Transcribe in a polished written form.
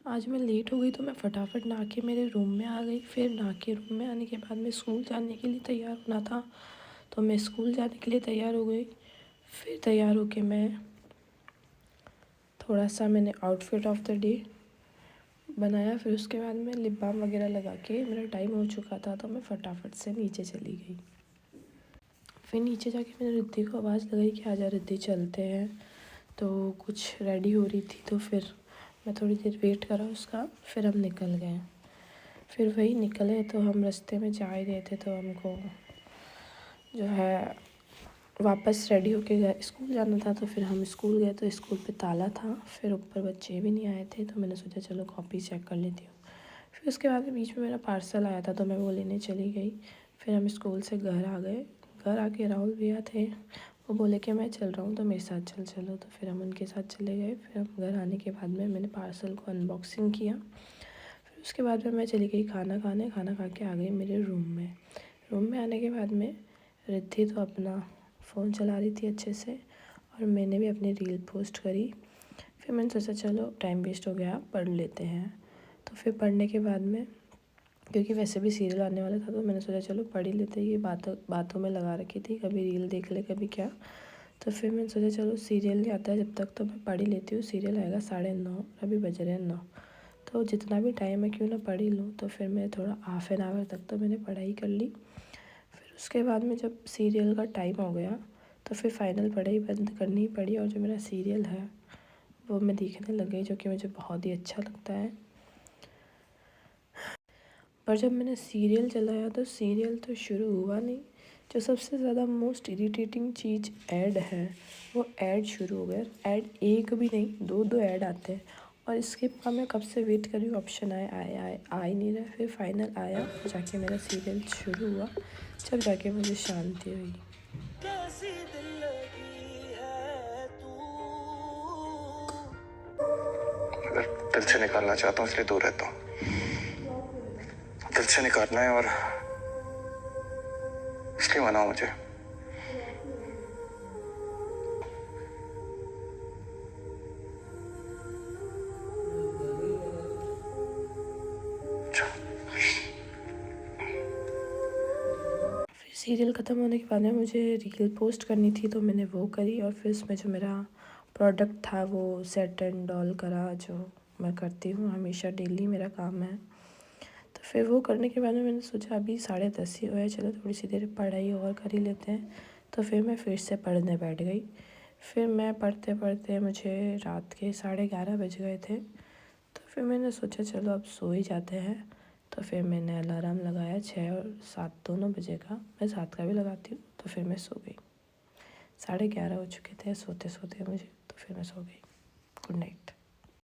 आज मैं लेट हो गई तो मैं फटाफट नहा के मेरे रूम में आ गई। फिर नहा के रूम में आने के बाद मैं स्कूल जाने के लिए तैयार होना था, तो मैं स्कूल जाने के लिए तैयार हो गई। फिर तैयार होके मैं थोड़ा सा मैंने आउटफिट ऑफ द डे बनाया। फिर उसके बाद मैं लिप बाम वगैरह लगा के, मेरा टाइम हो चुका था तो मैं फटाफट से नीचे चली गई। फिर नीचे जाके मैंने रिद्धि को आवाज़ लगाई कि आजा रिद्धि चलते हैं। तो कुछ रेडी हो रही थी तो फिर मैं थोड़ी देर वेट करा उसका, फिर हम निकल गए। फिर वही निकले तो हम रास्ते में जा ही रहे थे तो हमको जो है वापस रेडी होके गए, स्कूल जाना था। तो फिर हम स्कूल गए तो स्कूल पे ताला था। फिर ऊपर बच्चे भी नहीं आए थे तो मैंने सोचा चलो कॉपी चेक कर लेती हूँ। फिर उसके बाद बीच में मेरा पार्सल आया था तो मैं वो लेने चली गई। फिर हम स्कूल से घर आ गए। घर आके राहुल भैया थे, वो बोले कि मैं चल रहा हूँ तो मेरे साथ चलो। तो फिर हम उनके साथ चले गए। फिर हम घर आने के बाद में मैंने पार्सल को अनबॉक्सिंग किया। फिर उसके बाद में मैं चली गई खाना खाने। खाना खा के आ गई मेरे रूम में। रूम में आने के बाद में रिद्धि तो अपना फ़ोन चला रही थी अच्छे से, और मैंने भी अपनी रील पोस्ट करी। फिर मैंने सोचा चलो टाइम वेस्ट हो गया, पढ़ लेते हैं। तो फिर पढ़ने के बाद में, क्योंकि वैसे भी सीरियल आने वाला था, तो मैंने सोचा चलो पढ़ ही लेते। ये बातों में लगा रखी थी, कभी रील देख ले कभी क्या। तो फिर मैंने सोचा चलो सीरियल नहीं आता है जब तक तो मैं पढ़ ही लेती हूँ। सीरियल आएगा 9:30, अभी बज रहे हैं 9, तो जितना भी टाइम है क्यों ना पढ़ ही लूँ। तो फिर मैं थोड़ा हाफ एन आवर तक तो मैंने पढ़ाई कर ली। फिर उसके बाद में जब सीरियल का टाइम हो गया तो फिर फाइनल पढ़ाई बंद करनी ही पड़ी, और जो मेरा सीरियल है वो मैं देखने लग गई, जो कि मुझे बहुत ही अच्छा लगता है। पर जब मैंने सीरियल चलाया तो सीरियल तो शुरू हुआ नहीं। जो सबसे ज़्यादा मोस्ट इरिटेटिंग चीज़ ऐड है, वो ऐड शुरू हो गया। ऐड एक भी नहीं, दो ऐड आते हैं, और स्किप का मैं कब से वेट कर रही हूँ, ऑप्शन आ ही नहीं रहा। फिर फाइनल आया, जाके मेरा सीरियल शुरू हुआ, जब जाके मुझे शांति हुई। कैसी दिल लगी है तू। अगर दिल से निकालना चाहता हूँ इसलिए दूर रहता हूँ। दिल से निकालना है और इसलिए मनाओ मुझे। फिर सीरियल ख़त्म होने के बाद में मुझे रील पोस्ट करनी थी तो मैंने वो करी। और फिर उसमें जो मेरा प्रोडक्ट था वो सेट एंड डॉल करा, जो मैं करती हूँ हमेशा, डेली मेरा काम है। तो फिर वो करने के बाद में मैंने सोचा अभी 10:30 ही हुए, चलो थोड़ी सी देर पढ़ाई और कर ही लेते हैं। तो फिर मैं फिर से पढ़ने बैठ गई। फिर मैं पढ़ते पढ़ते मुझे रात के 11:30 बज गए थे। तो फिर मैंने सोचा चलो अब सो ही जाते हैं। तो फिर मैंने अलार्म लगाया 6 और 7 दोनों बजे का, मैं 7 का भी लगाती हूँ। तो फिर मैं सो गई। 11:30 हो चुके थे सोते सोते मुझे, तो फिर मैं सो गई। Good night.